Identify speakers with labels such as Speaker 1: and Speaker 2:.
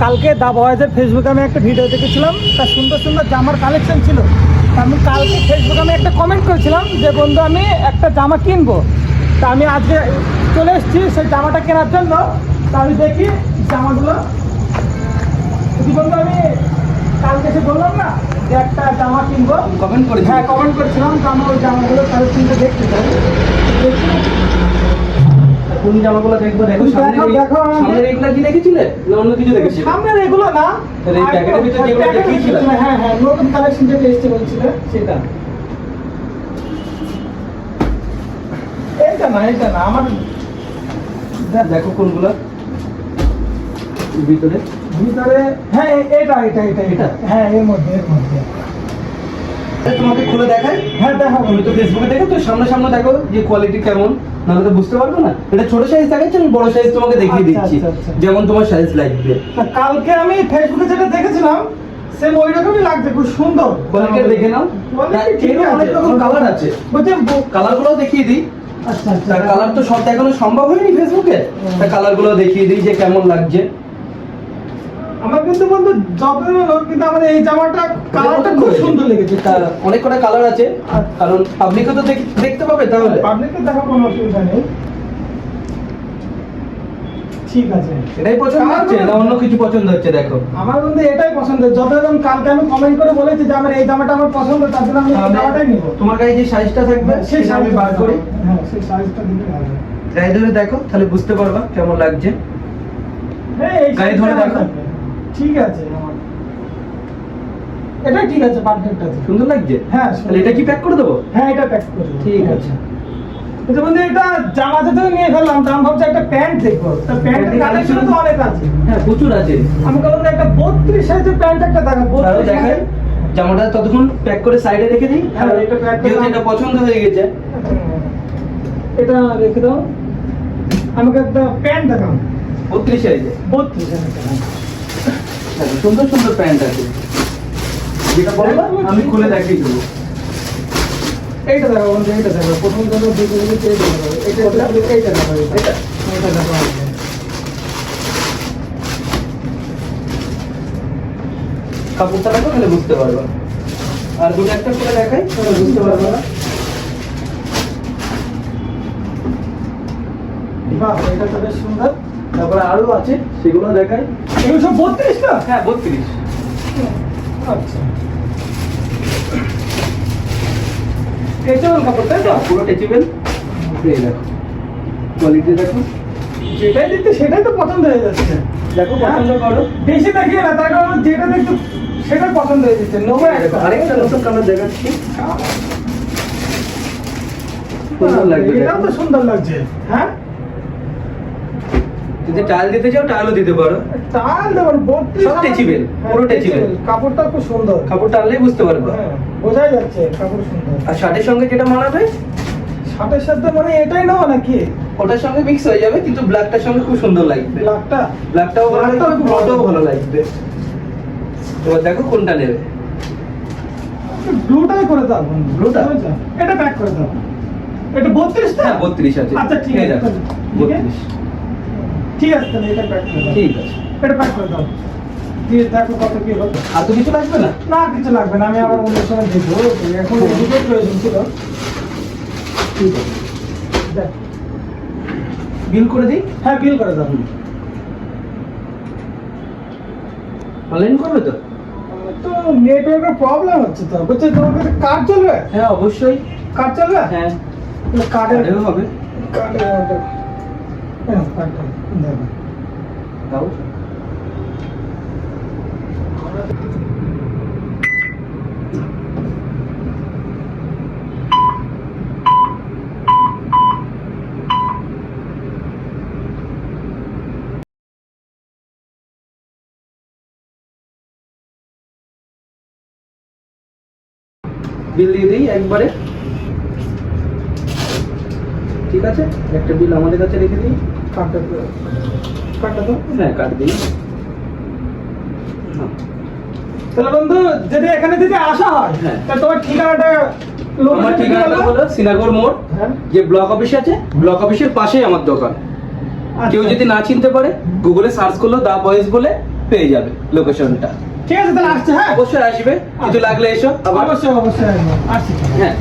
Speaker 1: কালকে দা বয়েজের ফেসবুকে আমি একটা ভিডিও দেখেছিলাম, তার সুন্দর সুন্দর জামার কালেকশন ছিল। আমি কালকে ফেসবুকে আমি একটা কমেন্ট করেছিলাম যে বন্ধু আমি একটা জামা কিনবো, তা আমি আজকে চলে এসেছি সেই জামাটা কেনার জন্য। তা আমি দেখি জামাগুলো, বন্ধু আমি কালকে এসে বললাম না যে একটা জামা কিনবো,
Speaker 2: কমেন্ট করেছি।
Speaker 1: হ্যাঁ কমেন্ট করেছিলাম। তো আমি ওই জামাগুলো কালেকশনটা দেখতে চাই।
Speaker 2: কোন জামাগুলো দেখবো? দেখো
Speaker 1: দেখো
Speaker 2: সামনের এগুলা কি দেখেছিলে না অন্য কিছু দেখেছিলে?
Speaker 1: সামনের এগুলো না,
Speaker 2: এই প্যাকেটের ভিতরে যেগুলো দেখিয়েছিলে,
Speaker 1: হ্যাঁ হ্যাঁ নতুন কালেকশন যেটা এসেছে বলছিল সেটা। এইটা না আমার
Speaker 2: দেখো কোনগুলো ভিতরে।
Speaker 1: হ্যাঁ এটা হ্যাঁ এর মধ্যে
Speaker 2: তোমাকে খুলে দেখাই।
Speaker 1: হ্যাঁ দেখো।
Speaker 2: তুমি তো ফেসবুকে দেখো, তো সামনে দেখো যে কোয়ালিটি কেমন, নাহলে তো বুঝতে পারবো না। এটা ছোট সাইজ দেখাচ্ছি, আমি বড় সাইজ তোমাকে দেখিয়ে দিচ্ছি যেমন তোমার সাইজ লাগবে।
Speaker 1: কালকে আমি ফেসবুকে যেটা দেখেছিলাম সেম ওই রকমই লাগছে, খুব সুন্দর।
Speaker 2: কোয়ালিটি দেখে নাও। অনেক রকম কালার আছে, কালারগুলো দেখিয়ে দিই।
Speaker 1: আচ্ছা
Speaker 2: তার কালার তো সব দেখানো সম্ভব হয়নি ফেসবুকে, তার কালারগুলো দেখিয়ে দিই যে কেমন লাগছে।
Speaker 1: আমার কিন্তু বন্ধু যত্ন হলো, কিন্তু আমার এই জামাটা কালারটা খুব সুন্দর লেগেছে।
Speaker 2: অনেক কটা কালার আছে, কারণ পাবলিকও তো দেখতে পাবে, তাহলে
Speaker 1: পাবলিককে দেখা কোনো অসুবিধা নেই। ঠিক আছে,
Speaker 2: এটাই পছন্দ হচ্ছে না অন্য কিছু পছন্দ হচ্ছে? দেখো
Speaker 1: আমার বন্ধু এটাই পছন্দ। যতক্ষণ কালকে আমি কমেন্ট করে বলেছি যে আমার এই জামাটা আমার পছন্দ, তার জন্য আমি এই জামাটাই নিব।
Speaker 2: তোমার কাছে যে সাইজটা থাকবে
Speaker 1: সেই
Speaker 2: সেটা আমি
Speaker 1: সাইজটা
Speaker 2: বার করি।
Speaker 1: হ্যাঁ সেই সাইজটা দিলে ভালো।
Speaker 2: গায়ে ধরে দেখো, তাহলে বুঝতে পারবা কেমন লাগছে।
Speaker 1: হ্যাঁ এই
Speaker 2: গায়ে ধরে
Speaker 1: সাইজটা
Speaker 2: দেখো।
Speaker 1: ঠিক আছে, আমার এটা ঠিক আছে, পারফেক্ট আছে।
Speaker 2: সুন্দর লাগছে?
Speaker 1: হ্যাঁ
Speaker 2: তাহলে এটা কি প্যাক করে দেবো?
Speaker 1: হ্যাঁ এটা প্যাক করে দেবো।
Speaker 2: ঠিক আছে।
Speaker 1: এটা বন্ধু এটা জামা তো নিয়ে ফেললাম, তো আমি ভাবছি একটা প্যান্ট দেখবো। তা প্যান্টের কালেকশন তো অনেক আছে।
Speaker 2: হ্যাঁ প্রচুর আছে।
Speaker 1: আমি বললাম যে একটা 32 সাইজের প্যান্ট একটা দেখাবো।
Speaker 2: তাহলে দেখাই, জামাটা ততক্ষণ প্যাক করে সাইডে রেখে দিই।
Speaker 1: হ্যাঁ, এটা pack করে
Speaker 2: যেহেতু এটা পছন্দ হয়ে গেছে,
Speaker 1: এটা রেখে দাও। আমাকে একটা প্যান্ট দেখাও
Speaker 2: 32 সাইজে।
Speaker 1: 32 সাইজের।
Speaker 2: দেখো সুন্দর সুন্দর প্যান্ট আছে, যেটা বলবো আমি খুলে দেখিয়ে দেবো।
Speaker 1: এইটা দেখো বন্ধু, এইটা দেখো। প্রথম কথা দেখে দেখে এইটা দেখো। এইটা দেখো, এটা দেখো।
Speaker 2: কাপড়টা দেখো, তাহলে বুঝতে পারবা। আর দুটো একটা করে দেখাই, তাহলে বুঝতে পারবা না।
Speaker 1: বাহ, এটা তো বেশ সুন্দর।
Speaker 2: তারপরে আরো আছে, সেগুলো দেখাই।
Speaker 1: এগুলো সব 32 টা?
Speaker 2: হ্যাঁ 32।
Speaker 1: আচ্ছা, স্ট্রেচেবল কাপড় তাই তো?
Speaker 2: পুরো টেচিবেল। এই দেখো কোয়ালিটি দেখো,
Speaker 1: যেটাই দেখতে সেটাই তো পছন্দ হয়ে যাচ্ছে।
Speaker 2: দেখো পছন্দ করো।
Speaker 1: বেশি দেখিয়ে না, তার কারণ যেটা দেখতে সেটা পছন্দ হয়ে যাচ্ছে। নোংরা একটা।
Speaker 2: আরেকটা নতুন কালার দেখাচ্ছি, সুন্দর লাগবে।
Speaker 1: এটাও তো সুন্দর লাগছে। হ্যাঁ
Speaker 2: যদি টাইল দিতে চাও টাইলও দিতে পারো।
Speaker 1: টাল দেবেন 32
Speaker 2: সব টেচিবেল, পুরো টেচিবেল।
Speaker 1: কাপড়টা খুব সুন্দর।
Speaker 2: কাপড় টানলেই বুঝতে পারবে।
Speaker 1: হ্যাঁ বোঝাই যাচ্ছে কাপড় সুন্দর।
Speaker 2: আর শার্টের সঙ্গে যেটা মানাবে
Speaker 1: শার্টের সাথে মানে এটাই নাও নাকি?
Speaker 2: ওটার সঙ্গে মিক্স হয়ে যাবে, কিন্তু ব্ল্যাকটার সঙ্গে খুব সুন্দর লাগবে।
Speaker 1: ব্ল্যাকটা
Speaker 2: ব্ল্যাকটাও ভালো লাগবে, ব্লুটাও ভালো লাগবে। এবার দেখো কোনটা নেবে।
Speaker 1: ব্লুটাই করে দাও।
Speaker 2: ব্লুটা?
Speaker 1: এটা প্যাক করে দাও। এটা 32 টা?
Speaker 2: হ্যাঁ 32 আছে।
Speaker 1: আচ্ছা ঠিক
Speaker 2: এই
Speaker 1: আছে,
Speaker 2: দেখো, 32।
Speaker 1: ঠিক আছে তাহলে এটা প্যাক করে দাও।
Speaker 2: ঠিক আছে,
Speaker 1: এটা প্যাক করে দাও। দিয়ে দেখো কত কি হবে।
Speaker 2: আর তো কিছু লাগবে না?
Speaker 1: না কিছু লাগবে না, আমি আবার অন্য সময় দেখবো। এখন দুটো প্রয়োজন ছিল।
Speaker 2: ঠিক আছে,
Speaker 1: দেখ,
Speaker 2: বিল করে দিই।
Speaker 1: হ্যাঁ বিল করে দাও।
Speaker 2: অনলাইন করবে তো?
Speaker 1: তো নেটওয়ার্কের প্রবলেম হচ্ছে তো। বলছে তোমার কাছে কার্ড চলবে?
Speaker 2: হ্যাঁ অবশ্যই।
Speaker 1: কার্ড চলবে?
Speaker 2: হ্যাঁ
Speaker 1: কার্ডের
Speaker 2: হবে।
Speaker 1: কার্ডের কার্ডটা দেখো।
Speaker 2: দাও। বিল দিয়ে দিই একবারে। ঠিক আছে, একটা বিল আমাদের কাছে রেখে দিই।
Speaker 1: কার্ডটা তো
Speaker 2: হ্যাঁ কাট দিই।
Speaker 1: তাহলে বন্ধু যদি এখানে যদি আসা হয়,
Speaker 2: হ্যাঁ।
Speaker 1: তাহলে তোমার ঠিকানাটা
Speaker 2: আমার ঠিকানাটা হলো শ্রীনগর মোড়,
Speaker 1: হ্যাঁ।
Speaker 2: যে ব্লক অফিস আছে, ব্লক অফিসের পাশেই আমার দোকান।
Speaker 1: আচ্ছা।
Speaker 2: কেউ যদি না চিনতে পারে, গুগলে সার্চ করলো দা বয়েজ বলে, পেয়ে যাবে লোকেশনটা।
Speaker 1: ঠিক আছে তাহলে আসছে, হ্যাঁ
Speaker 2: অবশ্যই আসবে, কিছু লাগলে এসো আবার।
Speaker 1: অবশ্যই আসবো, আসছি।
Speaker 2: হ্যাঁ।